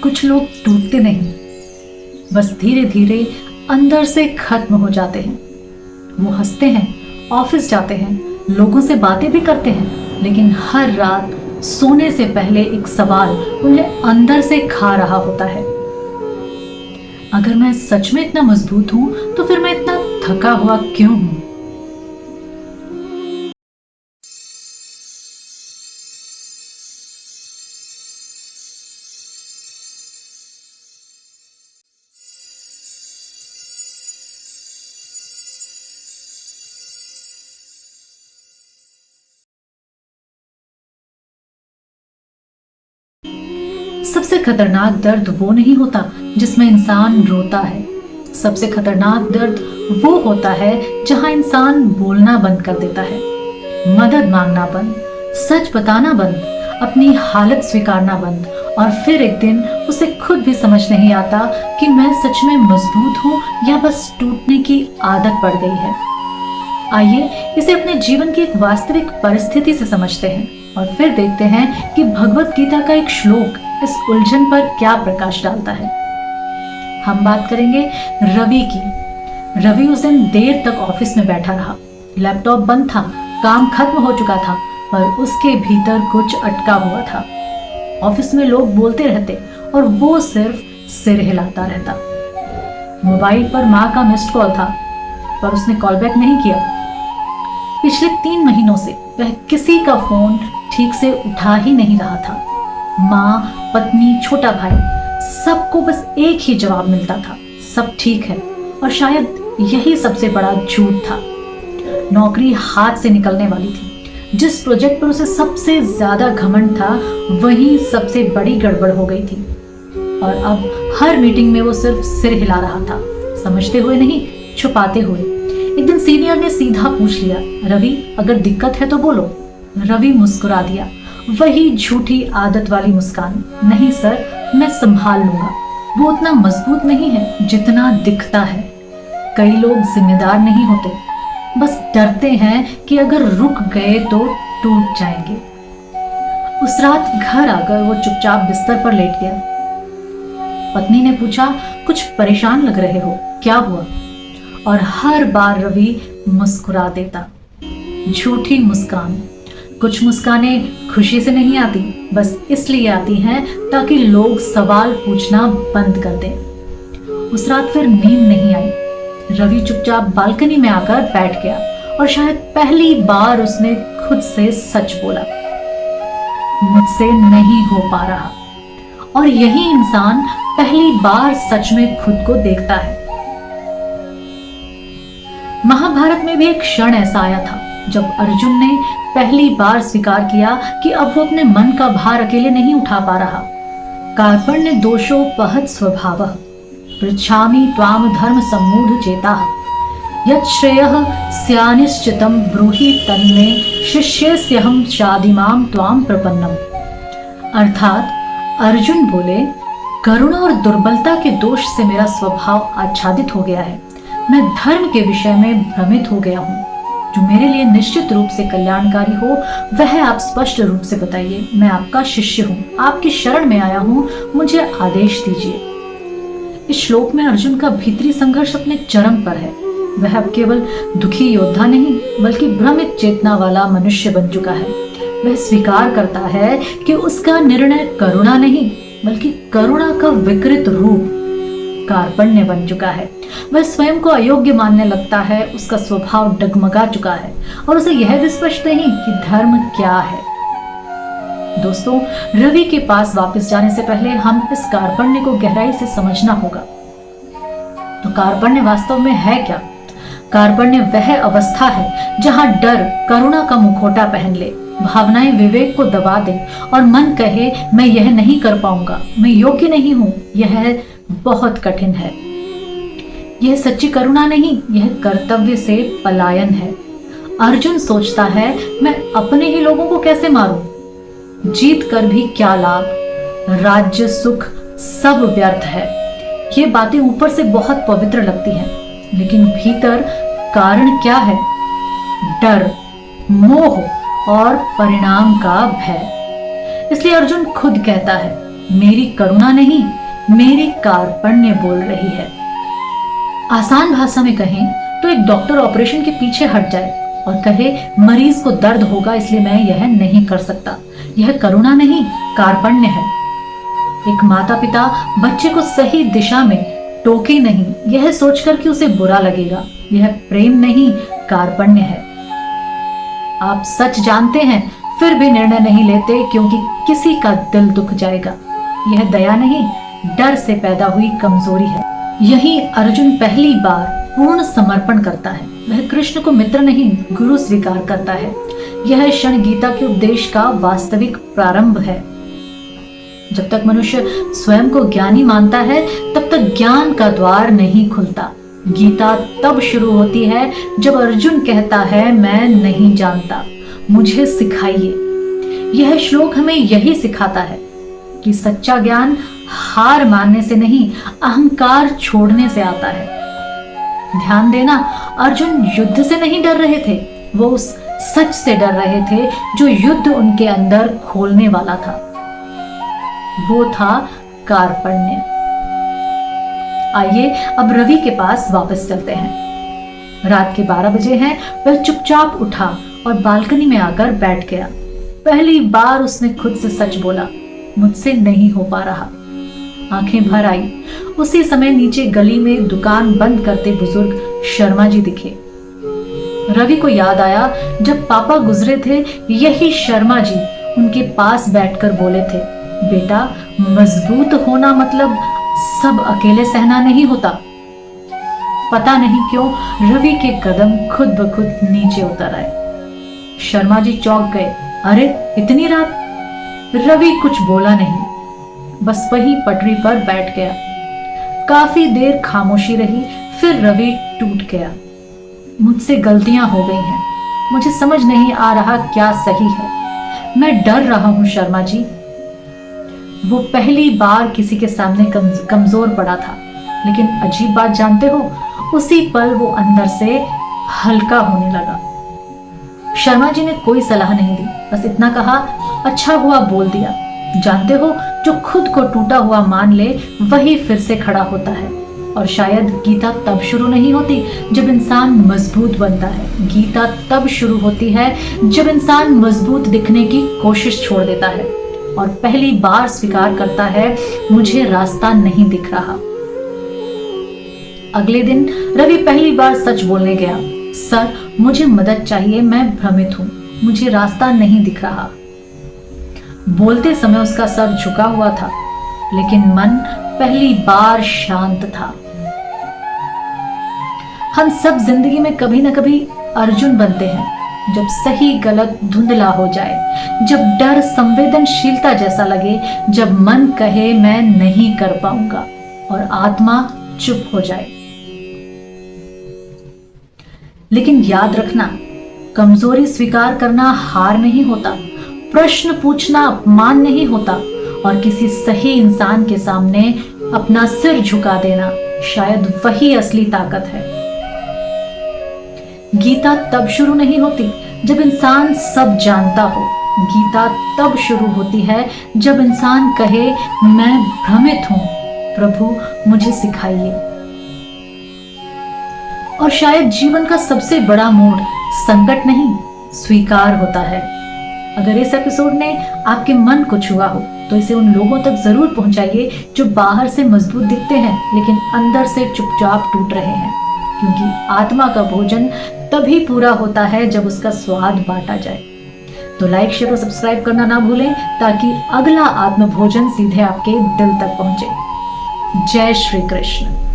कुछ लोग टूटते नहीं, बस धीरे धीरे अंदर से खत्म हो जाते हैं। वो हंसते हैं, ऑफिस जाते हैं, लोगों से बातें भी करते हैं, लेकिन हर रात सोने से पहले एक सवाल उन्हें अंदर से खा रहा होता है। अगर मैं सच में इतना मजबूत हूं तो फिर मैं इतना थका हुआ क्यों हूं? सबसे खतरनाक दर्द वो नहीं होता जिसमें इंसान रोता है। सबसे खतरनाक दर्द वो होता है जहां इंसान बोलना बंद कर देता है, मदद मांगना बंद, सच बताना बंद, अपनी हालत स्वीकारना बंद, और फिर एक दिन उसे खुद भी समझ नहीं आता कि मैं सच में मजबूत हूं या बस टूटने की आदत पड़ गई है। आइए इसे अपने जीवन की एक वास्तविक परिस्थिति से समझते हैं और फिर देखते हैं कि भगवत गीता का एक श्लोक इस उलझन पर क्या प्रकाश डालता है। हम बात करेंगे रवि की। रवि उस दिन देर तक ऑफिस में बैठा रहा। लैपटॉप बंद था, काम खत्म हो चुका था, पर उसके भीतर कुछ अटका हुआ था। ऑफिस में लोग बोलते रहते और वो सिर्फ सिर हिलाता रहता। मोबाइल पर माँ का मिस्ड कॉल था, पर उसने कॉल बैक नहीं किया। पिछले 3 महीनों से वह किसी का फोन ठीक से उठा ही नहीं रहा था। माँ, पत्नी, छोटा भाई, सबको बस एक ही जवाब मिलता था, सब ठीक है। और शायद यही सबसे बड़ा झूठ था। नौकरी हाथ से निकलने वाली थी। जिस प्रोजेक्ट पर उसे सबसे ज्यादा घमंड था, वही सबसे बड़ी गड़बड़ हो गई थी। और अब हर मीटिंग में वो सिर्फ सिर हिला रहा था, समझते हुए नहीं, छुपाते हुए। एक दिन सीनियर ने सीधा पूछ लिया, रवि अगर दिक्कत है तो बोलो। रवि मुस्कुरा दिया, वही झूठी आदत वाली मुस्कान, नहीं सर, मैं संभाल लूंगा। वो उतना मजबूत नहीं है जितना दिखता है। कई लोग जिम्मेदार नहीं होते, बस डरते हैं कि अगर रुक गए तो टूट जाएंगे। उस रात घर आकर वो चुपचाप बिस्तर पर लेट गया। पत्नी ने पूछा, कुछ परेशान लग रहे हो, क्या हुआ? और हर बार रवि मुस्कुरा देता, झूठी मुस्कान। कुछ मुस्कानें खुशी से नहीं आती, बस इसलिए आती हैं ताकि लोग सवाल पूछना बंद कर दें। उस रात फिर नींद नहीं आई। रवि चुपचाप बालकनी में आकर बैठ गया और शायद पहली बार उसने खुद से सच बोला, मुझसे नहीं हो पा रहा। और यही इंसान पहली बार सच में खुद को देखता है। महाभारत में भी एक क्षण ऐसा आया था जब अर्जुन ने पहली बार स्वीकार किया कि अब वो अपने मन का भार अकेले नहीं उठा पा रहा। कार्पण्य दोषोपहत स्वभावः पृच्छामि त्वाम धर्म सम्मूढ़ चेताः यत् श्रेयः स्यानिश्चितं ब्रूहि तन्मे शिष्यस्यहं शादिमां त्वाम प्रपन्नम। अर्थात अर्जुन बोले, करुणा और दुर्बलता के दोष से मेरा स्वभाव आच्छादित हो गया है। मैं धर्म के विषय में भ्रमित हो गया हूँ। जो मेरे लिए निश्चित रूप से कल्याणकारी हो वह आप स्पष्ट रूप से बताइए। मैं आपका शिष्य हूँ, आपकी शरण में आया हूँ, मुझे आदेश दीजिए। इस श्लोक में अर्जुन का भीतरी संघर्ष अपने चरम पर है। वह अब केवल दुखी योद्धा नहीं बल्कि भ्रमित चेतना वाला मनुष्य बन चुका है। वह स्वीकार करता है कि उसका निर्णय करुणा नहीं बल्कि करुणा का विकृत रूप कार्पण्य बन चुका है। वह स्वयं को अयोग्य मानने लगता है, उसका स्वभाव डगमगा चुका है और उसे यह भी स्पष्ट नहीं कि धर्म क्या है। दोस्तों, रवि के पास वापस जाने से पहले हम इस कार्पण्य को गहराई से समझना होगा। तो कार्पण्य वास्तव में है क्या? कार्पण्य वह अवस्था है जहां डर करुणा का मुखौटा पहन ले, भावनाएं विवेक को दबा दे और मन कहे मैं यह नहीं कर पाऊंगा, मैं योग्य नहीं हूं। यह बहुत कठिन है। यह सच्ची करुणा नहीं, यह कर्तव्य से पलायन है। अर्जुन सोचता है मैं अपने ही लोगों को कैसे मारूं? जीत कर भी क्या लाभ? राज्य सुख सब व्यर्थ है। ये बातें ऊपर से बहुत पवित्र लगती हैं, लेकिन भीतर कारण क्या है? डर, मोह और परिणाम का भय। इसलिए अर्जुन खुद कहता है मेरी करुणा नहीं, मेरी कार्पण्य बोल रही है। आसान भाषा में कहें तो एक डॉक्टर ऑपरेशन के पीछे हट जाए और कहे मरीज को दर्द होगा इसलिए मैं यह नहीं कर सकता, यह करुणा नहीं, कार्पण्य है। एक माता पिता बच्चे को सही दिशा में टोके नहीं, यह सोचकर कि उसे बुरा लगेगा, यह प्रेम नहीं, कार्पण्य है। आप सच जानते हैं फिर भी निर्णय नहीं लेते क्योंकि किसी का दिल दुख जाएगा, यह दया नहीं, डर से पैदा हुई कमजोरी है। यही अर्जुन पहली बार पूर्ण समर्पण करता है। वह कृष्ण को मित्र नहीं, गुरु स्वीकार करता है। यह क्षण गीता के उपदेश का वास्तविक प्रारंभ है। जब तक मनुष्य स्वयं को ज्ञानी मानता है तब तक ज्ञान का द्वार नहीं खुलता। गीता तब शुरू होती है जब अर्जुन कहता है मैं नहीं जानता, मुझे सिखाइए। यह श्लोक हमें यही सिखाता है कि सच्चा ज्ञान हार मानने से नहीं, अहंकार छोड़ने से आता है। ध्यान देना, अर्जुन युद्ध से नहीं डर रहे थे, वो उस सच से डर रहे थे जो युद्ध उनके अंदर खोलने वाला था। वो था कार्पण्य। आइए अब रवि के पास वापस चलते हैं। रात के 12 बजे हैं। वह चुपचाप उठा और बालकनी में आकर बैठ गया। पहली बार उसने खुद से सच बोला, मुझसे नहीं हो पा रहा। आंखें भर आई। उसी समय नीचे गली में दुकान बंद करते बुजुर्ग शर्मा जी दिखे। रवि को याद आया जब पापा गुजरे थे यही शर्मा जी उनके पास बैठकर बोले थे, बेटा मजबूत होना मतलब सब अकेले सहना नहीं होता। पता नहीं क्यों रवि के कदम खुद ब खुद नीचे उतर आए। शर्मा जी चौंक गए, अरे इतनी रात? रवि कुछ बोला नहीं, बस वही पटरी पर बैठ गया। काफी देर खामोशी रही, फिर रवि टूट गया। मुझसे गलतियां हो गई हैं, मुझे समझ नहीं आ रहा क्या सही है, मैं डर रहा हूं शर्मा जी। वो पहली बार किसी के सामने कमजोर पड़ा था, लेकिन अजीब बात जानते हो, उसी पल वो अंदर से हल्का होने लगा। शर्मा जी ने कोई सलाह नहीं दी, बस इतना कहा, अच्छा हुआ बोल दिया। जानते हो, जो खुद को टूटा हुआ मान ले वही फिर से खड़ा होता है। और शायद गीता तब शुरू नहीं होती जब इंसान मजबूत बनता है। गीता तब शुरू होती है जब इंसान मजबूत दिखने की कोशिश छोड़ देता है और पहली बार स्वीकार करता है, मुझे रास्ता नहीं दिख रहा। अगले दिन रवि पहली बार सच बोलने गया, सर मुझे मदद चाहिए, मैं भ्रमित हूं, मुझे रास्ता नहीं दिख रहा। बोलते समय उसका सर झुका हुआ था, लेकिन मन पहली बार शांत था। हम सब जिंदगी में कभी ना कभी अर्जुन बनते हैं, जब सही गलत धुंधला हो जाए, जब डर संवेदनशीलता जैसा लगे, जब मन कहे मैं नहीं कर पाऊंगा और आत्मा चुप हो जाए। लेकिन याद रखना, कमजोरी स्वीकार करना हार नहीं होता, प्रश्न पूछना अपमान नहीं होता और किसी सही इंसान के सामने अपना सिर झुका देना शायद वही असली ताकत है। गीता तब शुरू नहीं होती जब इंसान सब जानता हो। गीता तब शुरू होती है जब इंसान कहे मैं भ्रमित हूं, प्रभु मुझे सिखाइए। और शायद जीवन का सबसे बड़ा मोड़ संकट नहीं, स्वीकार होता है। अगर इस एपिसोड ने आपके मन को छुआ हो तो इसे उन लोगों तक जरूर पहुंचाइए जो बाहर से मजबूत दिखते हैं लेकिन अंदर से चुपचाप टूट रहे हैं, क्योंकि आत्मा का भोजन तभी पूरा होता है जब उसका स्वाद बांटा जाए। तो लाइक, शेयर और सब्सक्राइब करना ना भूलें ताकि अगला आत्म भोजन सीधे आपके दिल तक पहुंचे। जय श्री कृष्ण।